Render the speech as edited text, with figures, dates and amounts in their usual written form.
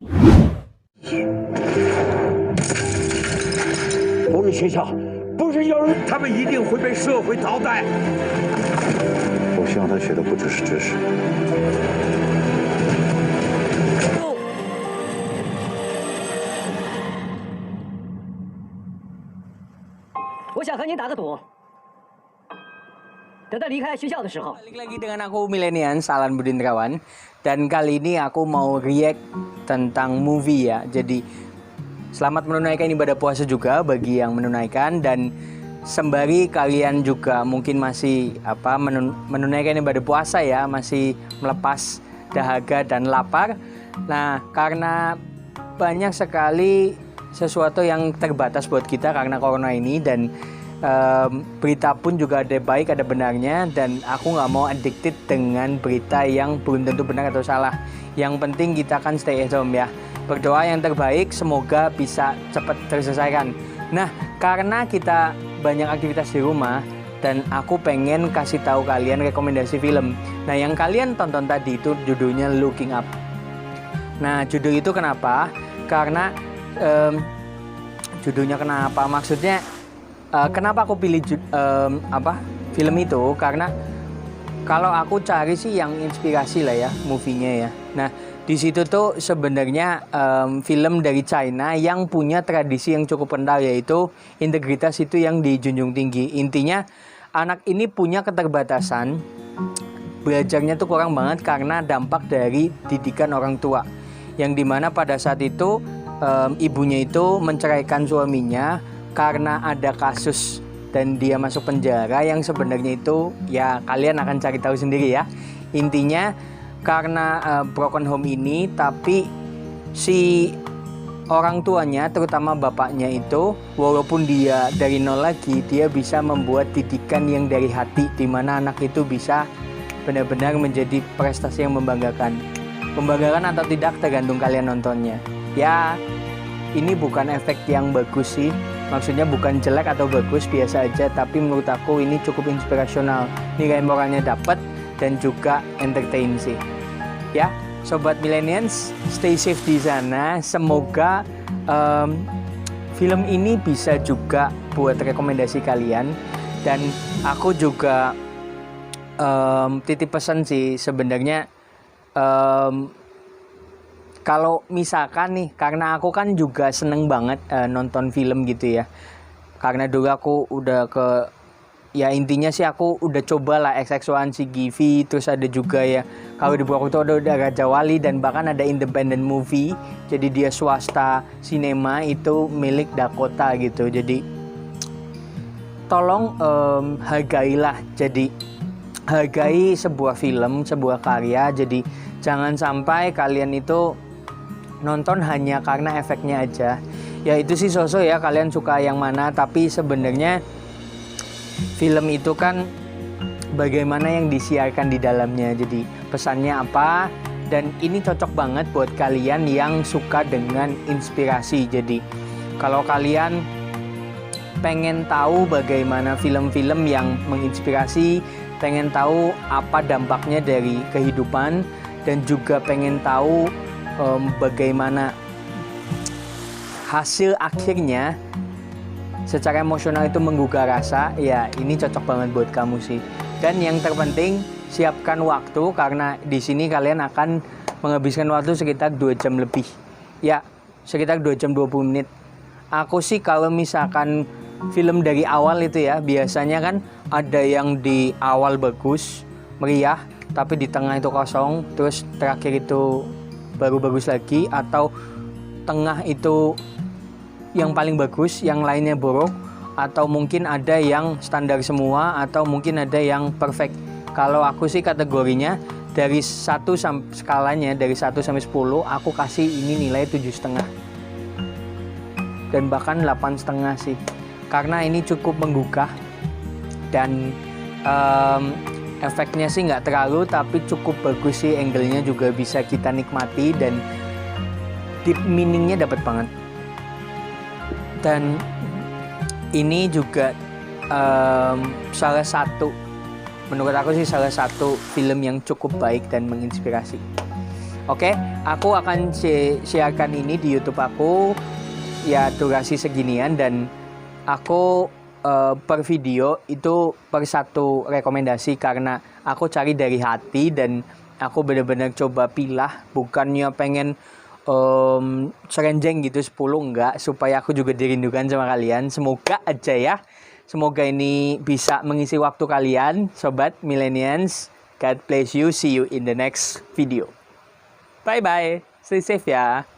不是学校，不是幼儿园，他们一定会被社会淘汰。我希望他学的不只是知识。我想和您打个赌。等他离开学校的时候。 Balik lagi dengan aku Milenian Alan Budindrawan, dan kali ini aku mau react tentang movie ya. Jadi selamat menunaikan ibadah puasa juga bagi yang menunaikan, dan sembari kalian juga mungkin masih menunaikan ibadah puasa ya, masih melepas dahaga dan lapar. Nah, karena banyak sekali sesuatu yang terbatas buat kita karena corona ini, dan berita pun juga ada baik ada benarnya, dan aku nggak mau addicted dengan berita yang belum tentu benar atau salah. Yang penting kita kan stay at home ya, berdoa yang terbaik, semoga bisa cepat terselesaikan. Nah, karena kita banyak aktivitas di rumah dan aku pengen kasih tahu kalian rekomendasi film. Nah, yang kalian tonton tadi itu judulnya Looking Up. Nah, judul itu kenapa? Karena judulnya kenapa? Maksudnya kenapa aku pilih film itu? Karena kalau aku cari sih yang inspirasi lah ya, movie-nya ya. Nah, di situ tuh sebenarnya film dari China yang punya tradisi yang cukup kental, yaitu integritas itu yang dijunjung tinggi. Intinya anak ini punya keterbatasan, belajarnya tuh kurang banget karena dampak dari didikan orang tua. Yang dimana pada saat itu ibunya itu menceraikan suaminya karena ada kasus dan dia masuk penjara yang sebenarnya itu ya kalian akan cari tahu sendiri ya. Intinya karena broken home ini, tapi si orang tuanya terutama bapaknya itu walaupun dia dari nol lagi, dia bisa membuat didikan yang dari hati, dimana anak itu bisa benar-benar menjadi prestasi yang membanggakan. Membanggakan atau tidak tergantung kalian nontonnya ya. Ini bukan efek yang bagus sih, maksudnya bukan jelek atau bagus, biasa aja, tapi menurut aku ini cukup inspirasional, nilai moralnya dapat dan juga entertain sih ya. Sobat Millennials, stay safe di sana. Semoga film ini bisa juga buat rekomendasi kalian, dan aku juga titip pesan sih sebenarnya. Kalau misalkan nih, karena aku kan juga seneng banget nonton film gitu ya. Karena dulu aku udah ya intinya sih aku udah coba lah XX1, CGV, terus ada juga ya kalau di Purwokerto ada Raja Wali, dan bahkan ada independent movie. Jadi dia swasta sinema itu milik Dakota gitu. Jadi tolong hargailah, jadi hargai sebuah film, sebuah karya. Jadi jangan sampai kalian itu nonton hanya karena efeknya aja. Ya itu sih sosok ya, kalian suka yang mana, tapi sebenarnya film itu kan bagaimana yang disiarkan di dalamnya. Jadi pesannya apa, dan ini cocok banget buat kalian yang suka dengan inspirasi. Jadi kalau kalian pengen tahu bagaimana film-film yang menginspirasi, pengen tahu apa dampaknya dari kehidupan, dan juga pengen tahu bagaimana hasil akhirnya secara emosional itu menggugah rasa, ya ini cocok banget buat kamu sih. Dan yang terpenting, siapkan waktu, karena di sini kalian akan menghabiskan waktu sekitar 2 jam lebih. Ya, sekitar 2 jam 20 menit. Aku sih kalau misalkan film dari awal itu ya, biasanya kan ada yang di awal bagus, meriah, tapi di tengah itu kosong, terus terakhir itu baru bagus lagi, atau tengah itu yang paling bagus, yang lainnya buruk, atau mungkin ada yang standar semua, atau mungkin ada yang perfect. Kalau aku sih kategorinya dari 1 skalanya dari 1 sampai 10, aku kasih ini nilai 7,5 dan bahkan 8,5 sih, karena ini cukup menggugah dan efeknya sih nggak terlalu, tapi cukup bagus sih, angle-nya juga bisa kita nikmati, dan deep meaning-nya dapat banget. Dan ini juga salah satu, menurut aku sih salah satu film yang cukup baik dan menginspirasi. Oke, aku akan sharekan ini di YouTube aku ya durasi seginian, dan aku per video itu per satu rekomendasi karena aku cari dari hati dan aku benar-benar coba pilah, bukannya pengen serenjeng gitu 10, enggak, supaya aku juga dirindukan sama kalian. Semoga aja ya, semoga ini bisa mengisi waktu kalian sobat millennials. God bless you, see you in the next video. Bye bye, stay safe ya.